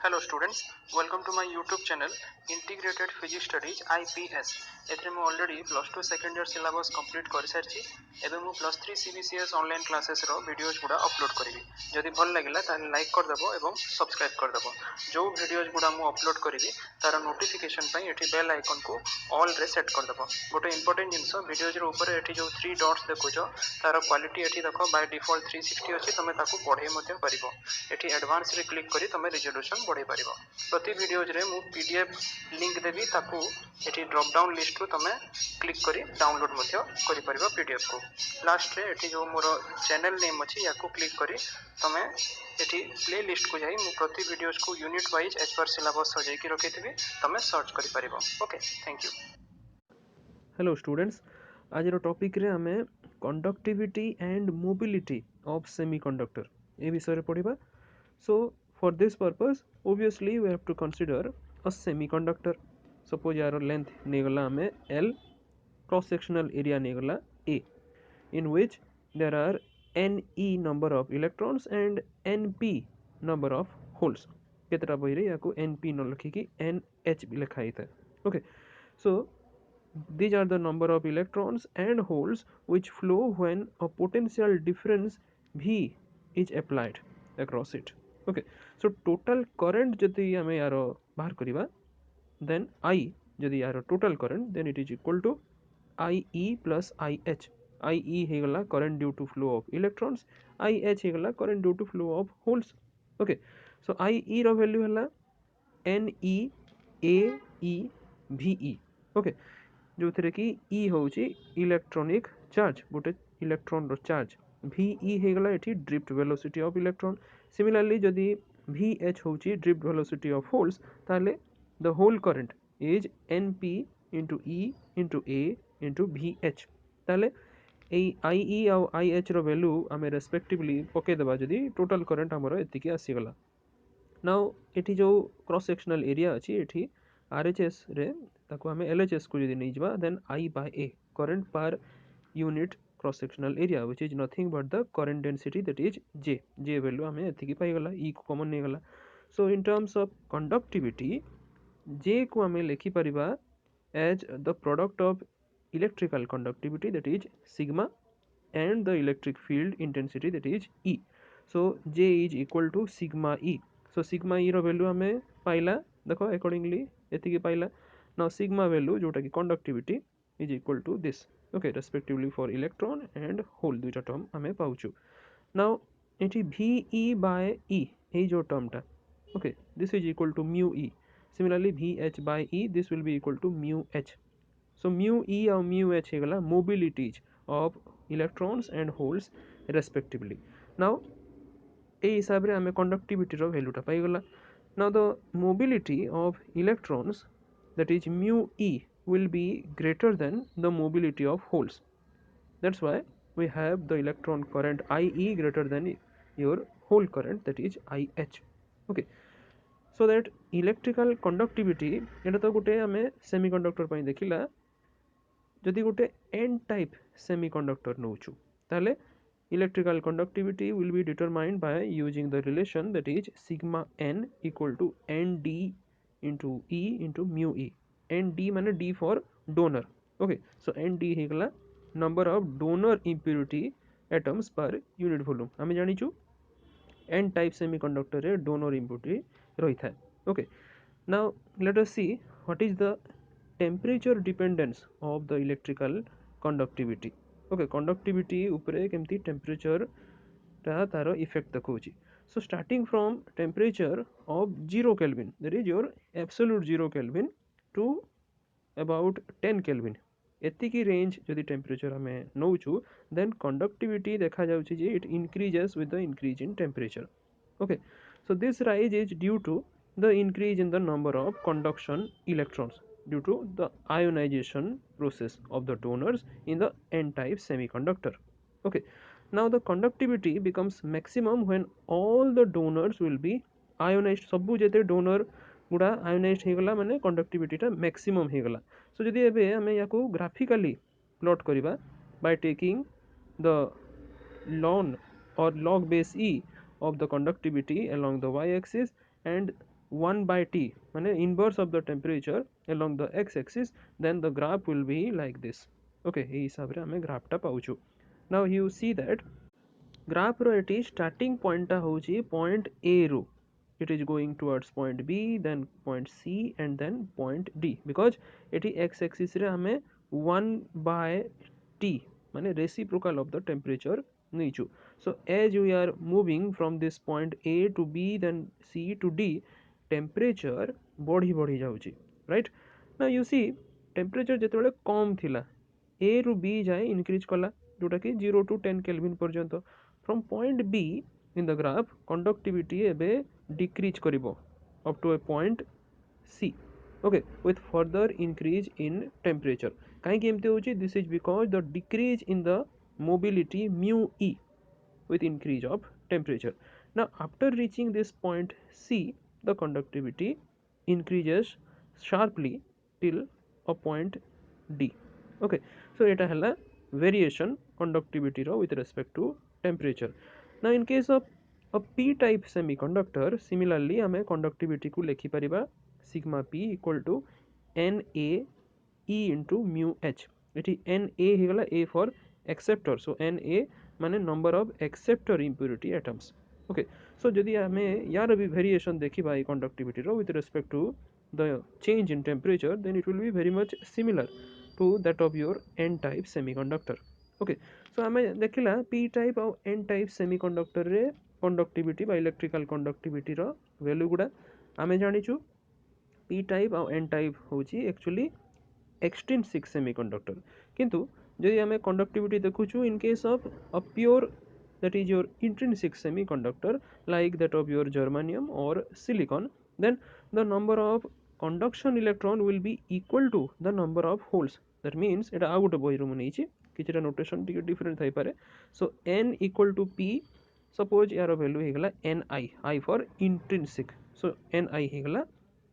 Hello students, welcome to my YouTube channel Integrated Physics Studies IPS. एथरे मु already plus 2 second year syllabus complete कर सारछि एबे मु plus 3 CBCS online classes रो videos गुडा upload करिवि जदि भल लागिला ताले लाइक कर देबो एवं सब्सक्राइब कर देबो जो वीडियोस गुडा मु अपलोड करिवि तार नोटिफिकेशन पई एठी बेल आइकन को ऑल रे सेट कर देबो गोटे इंपोर्टेंट जिंस वीडियोस रो ऊपर एठी जो 3 डॉट्स देखुछो तार क्वालिटी एठी देखो बाय डिफॉल्ट 360 अछि तमे ताकू पढे मध्ये परिबो एठी एडवांस रे क्लिक करी तमे रिजोल्यूशन बढ़े परिबो प्रति वीडियोज रे मु पीडीएफ लिंक देबी ताकू एठी ड्रॉप डाउन लिस्ट रो तमे क्लिक करी डाउनलोड मध्ये करि परिबो पीडीएफ को लास्ट रे एठी जो मोर चैनल नेम अछि याकू क्लिक करी तमे एठी प्ले लिस्ट को जाई मु प्रति वीडियोज को unit wise as per syllabus सजाई की रखिथिबी तमे सर्च करि परिबो okay thank you hello students आज टॉपिक रे हमें conductivity and mobility of semiconductor ए विषय रे पढ़िबा सो for this purpose obviously we have to consider a semiconductor suppose यार length नेगला हमें L cross sectional area नेगला A in which there are NE number of electrons and NP number of holes केतरा बही रे याको NP न लिखि कि NH भी लिखा हिता okay so these are the number of electrons and holes which flow when a potential difference V is applied across it okay so total current जदि हमें यार बाहर करिबा then I जदि यार total current then it is equal to IE plus IH IE हेगला current due to flow of electrons IH हेगला current due to flow of holes okay so IE row value हला NE AE VE okay जो थरे कि E होउची electronic charge गोटे electron रो charge VE हेगला एठी drift velocity of electron similarly जदि VH होउची ड्रिफ्ट वेलोसिटी ऑफ होल्स ताले the hole current is NP into E into A into VH ताले ए IE और IH रो वैल्यू हमें रेस्पेक्टिवली पके देबा जदि टोटल करंट हमरो एतिकी आसी गला नाउ एठी जो क्रॉस सेक्शनल एरिया अछि एठी RHS रे ताको हमें LHS को जदि नै जबा then I by A current per unit cross sectional area which is nothing but the current density that is J value हमें एतिकी पाई गला E को कॉमन नै गला so in terms of conductivity J को हमें लिखि परिबा as the product of electrical conductivity that is sigma and the electric field intensity that is E so J is equal to sigma E so sigma E row value हमें पाइला देखो accordingly एतिकी पाइला now sigma value जोटा कि conductivity is equal to this okay respectively for electron and hole दुईटा term हमें पाउछु now एठी VE by E ए जो term टा okay this is equal to mu E similarly VH by E this will be equal to mu H so mu E और mu H हेगला mobilities of electrons and holes respectively now ए हिसाब रे हमें conductivity रो value टा पाई गला now the mobility of electrons that is mu E will be greater than the mobility of holes that's why we have the electron current IE greater than your hole current that is IH okay so that electrical conductivity एटा तो गोटे हमें semiconductor पई देखिला जदि गोटे n type semiconductor नउछु ताले electrical conductivity will be determined by using the relation that is sigma n equal to nd into E into mu E nd माने d for donor okay so nd हेगला number of donor impurity atoms per unit volume हमें जानिछु n type semiconductor रे donor impurity रही था okay now let us see what is the temperature dependence of the electrical conductivity okay conductivity उपरे केमती temperature ता तारो effect देखौची so starting from temperature of 0 Kelvin that is your absolute 0 Kelvin to about 10 Kelvin एतिकी range जदि temperature हमें नौछु then conductivity देखा जाउछि जे it increases with the increase in temperature okay so this rise is due to the increase in the number of conduction electrons due to the ionization process of the donors in the n-type semiconductor okay now the conductivity becomes maximum when all the donors will be ionized सबु जेते donor गुडा ionised हेगला माने conductivity टा maximum हेगला सो जदि एबे हमें याको graphically plot करिबा by taking the ln or log base E of the conductivity along the y axis and 1 by t মানে inverse of the temperature along the x axis, then the graph will be like this. Okay, এই হিসাବରେ ଆମେ ଗ୍ରାଫଟା ପାଉଛୁ. Now you see that graph ର ଏଠି starting point ଟା ହେଉଛି point A ରୁ, it is going towards point B, then point C and then point D, because ଏଠି x axis ରେ ଆମେ 1 by t ମାନେ reciprocal of the temperature ନେଇଛୁ. So as we are moving from this point A to B then C to D, temperature ବଢ଼ି ବଢ଼ି ଯାଉଛି, right? Now you see temperature ଯେତେବେଳେ କମ୍ ଥିଲା A ରୁ B ଯାଏ increase କଲା, जोटा कि 0 to 10 Kelvin पर्यंत. From point B in the graph conductivity ଏବେ decrease करिवो up to a point C, okay, with further increase in temperature. काहेकि एमती होची, this is because the decrease in the mobility mu E with increase of temperature. Now after reaching this point C, the conductivity increases sharply till a point D. Okay, so eta hela variation conductivity ro with respect to temperature. Now in case of a p type semiconductor, similarly ame conductivity ku lekhi pariba sigma p equal to na E into mu h. Eighty Na ହେଇଗଲା A for acceptor, so Na माने number of acceptor impurity atoms. Okay, so जदि आमे यार भी variation देखिबा ए conductivity row with respect to the change in temperature, then it will be very much similar to that of your n type semiconductor. Okay, so आमे देखिला p type और n type semiconductor रे conductivity by electrical conductivity row value गुडा आमे जानिछु. p type और n type होची actually extrinsic semiconductor, किंतु यदि आमे conductivity देखुछु in case of a pure, that is your intrinsic semiconductor like that of your germanium or silicon, then the number of conduction electron will be equal to the number of holes. That means eta ଆଉ ଗୋଟେ ବହିରୁ ମୁଁ ନେଇଛି, କିଛିଟା notation ଟିକେ different ଥାଇପାରେ. So n equal to p, suppose यार value ହେଇଗଲା ni, I for intrinsic, so ni ହେଇଗଲା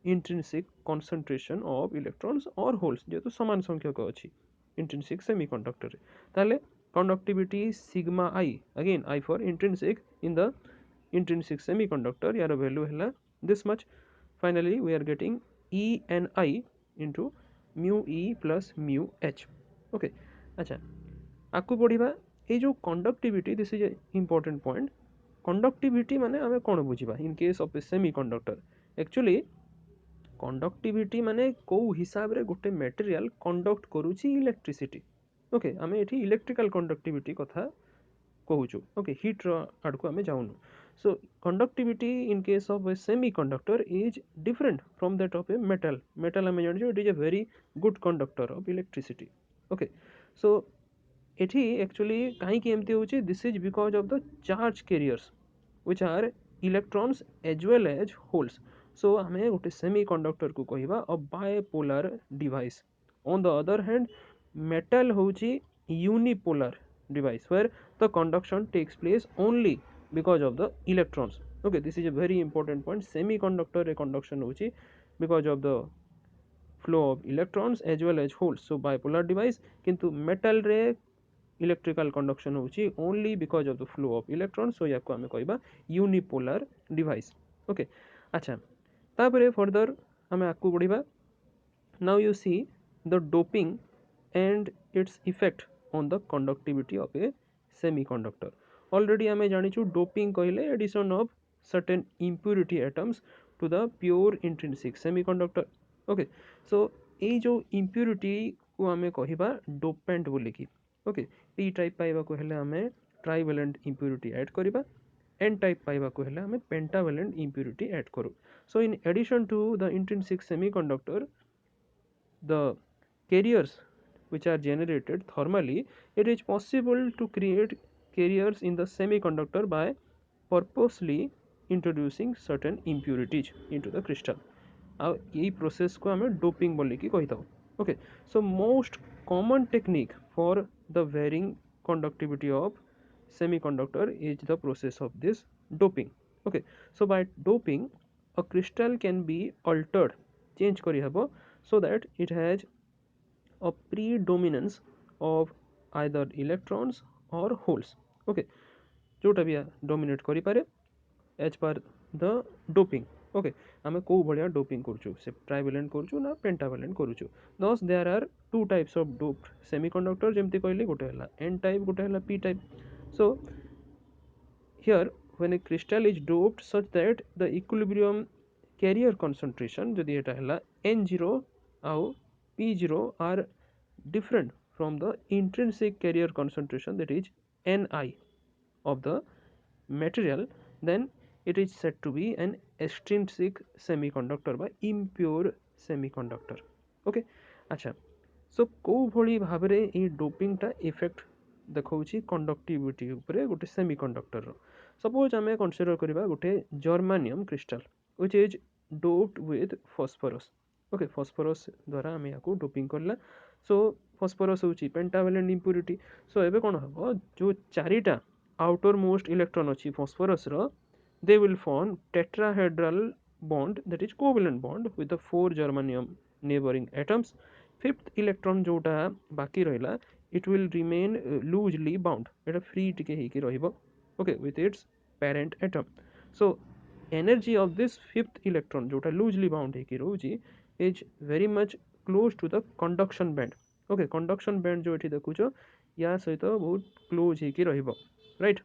intrinsic concentration of electrons or holes जेहेतु समान संख्यक अछि intrinsic semiconductor रे, ताले conductivity sigma I, again I for intrinsic in the intrinsic semiconductor, यार value हैला this much. Finally we are getting ENI into mu E plus mu H. Okay, अच्छा आकु पढ़िबा ए जो conductivity, this is a important point. Conductivity माने आमे कोन बुझिबा in case of a semiconductor. Actually conductivity माने को हिसाब रे गोटे material conduct करूची electricity. Okay, आमे एठी electrical conductivity कथा कहूछु. Okay, heat रो आडको आमे जाउनु. So conductivity in case of a semiconductor is different from that of a metal. Metal आमे जानिछु it is a very good conductor of electricity. Okay, so एठी actually काहे कि एमती होची, this is because of the charge carriers which are electrons as well as holes. So हमें गोटे semiconductor को कहिबा a bipolar device. On the other hand, metal होची unipolar device where the conduction takes place only because of the electrons. Okay, this is a very important point. Semiconductor re conduction होची because of the flow of electrons as well as holes, so bipolar device. किंतु metal रे electrical conduction होची only because of the flow of electrons, so याको हमें कहिबा unipolar device. Okay, अच्छा तापरे further हमें आकु बढ़िबा. Now you see the doping and its effect on the conductivity of a semiconductor. Already हमें जानिछु doping कहले addition of certain impurity atoms to the pure intrinsic semiconductor. Okay, so ए जो impurity को हमें कहिबा dopant बोलिकी. Okay, p type पाइबा को हेले हमें trivalent impurity add करिबा, n type पाइबा को हेले हमें pentavalent impurity add करू. So in addition to the intrinsic semiconductor, the carriers which are generated thermally, it is possible to create carriers in the semiconductor by purposely introducing certain impurities into the crystal. ଆଉ ଏଇ process को हमें doping बोलिकी कहिताऊ. Okay, so most common technique for the varying conductivity of semiconductor is the process of this doping. Okay, so by doping a crystal can be altered, change kari habo, so that it has a predominance of either electrons or holes. Okay, जोटा भी dominate करि पारे as per the doping. Okay आम कौ भाया doping करूँ से trivalent करूँ ना पेंटावेलेंट करूँ thus there are two types of doped semiconductor जमती कहली गोटे है एन टाइप गोटे है p type so here when a crystal is doped such that the equilibrium carrier concentration जदि एटा है n0 आउ p0 are different from the intrinsic carrier concentration that is ni of the material then it is said to be an extrinsic semiconductor by impure semiconductor okay अच्छा सो कौ भली भाव में डोपिंगटा effect देखा conductivity उपरे गोटे सेमीकंडक्टर सपोज आम consider करवा गोटे germanium crystal which is doped with phosphorus okay phosphorus द्वारा आम या डोपिंग करला सो फॉस्फोरस हूँ पेंटावेलेंट इम्प्यूरिटी सो एबे कौन हम जो चारिटा आउटर मोस्ट इलेक्ट्रॉन अच्छी phosphorus they will form tetrahedral bond that is covalent bond with the four germanium neighboring atoms fifth electron जोटा बाकी रहिला it will remain loosely bound Etah free टिके हेकी रहिबो okay with its parent atom so energy of this fifth electron जोटा loosely bound हेकी रहउची is very much close to the conduction band okay conduction band जो एठी देखुचो या सहित बहुत close हेकी रहिबो right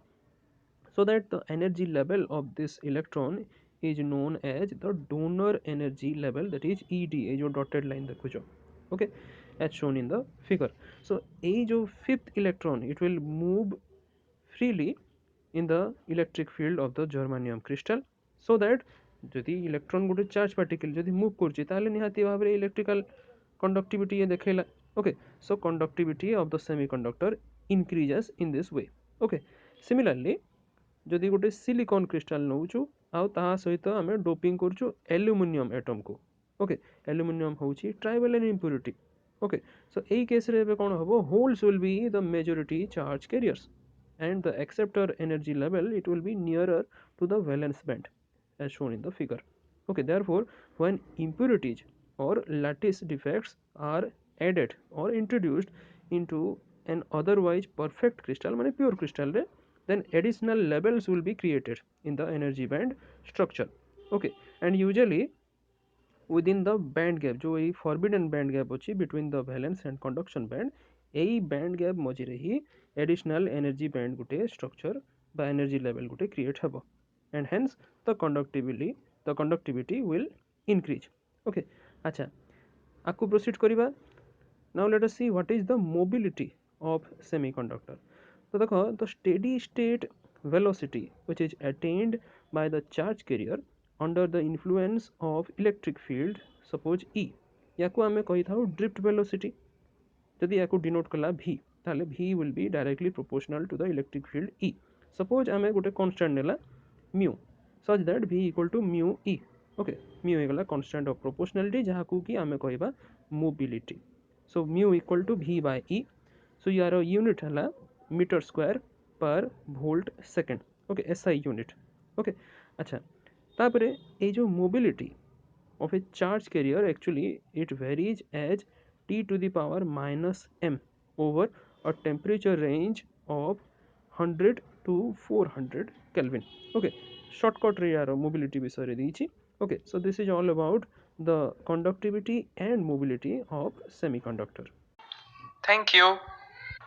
so that the energy level of this electron is known as the donor energy level that is ED ये जो dotted line देखुचो okay as shown in the figure so ये जो fifth electron it will move freely in the electric field of the germanium crystal so that जदि electron गोटे charge particle जदि move करछि ताले निहाती भाव रे इलेक्ट्रिकल कंडक्टिविटी ये देखेला okay so conductivity of the semiconductor increases in this way okay similarly जदि गोटे सिलिकॉन क्रिस्टाल नौचु आउ ता सहित आम डोपिंग करूँ एल्युमिनियम एटम को ओके एल्युमिनियम हूँ ट्राइवेलेंट इम्प्यूरिटी ओके सो यही केस रे कौन हम holes will be the majority charge carriers and the acceptor energy level it will be nearer to the valence band as shown in the figure okay therefore when impurities or lattice defects are added or introduced into an otherwise perfect crystal माने pure crystal रे then additional levels will be created in the energy band structure okay and usually within the band gap जो यही forbidden band gap अच्छी between the valence and conduction band यही band gap मझे ही additional energy band Gute structure by energy level Gute create हबो and hence the conductivity will increase okay अच्छा आपको proceed करिबा now let us see what is the mobility of semiconductor तो देखो the steady state velocity which is attained by the charge carrier under the influence of electric field suppose E याको आमे कहि थाउ drift velocity जदि याको denote कला v ताले v will be directly proportional to the electric field E suppose आमे गोटे constant नेला mu such that v equal to mu E okay mu हे गला constant of proportionality जहा को कि आमे कहिबा mobility so mu equal to v by E so यार unit हला मीटर स्क्वायर पर volt second okay SI unit okay अच्छा तापरे ये जो mobility of a charge carrier actually it varies as t to the power minus m over a temperature range of 100 to 400 Kelvin okay shortcut रे यार mobility विषय रे दीची okay so this is all about the conductivity and mobility of semiconductor Thank you.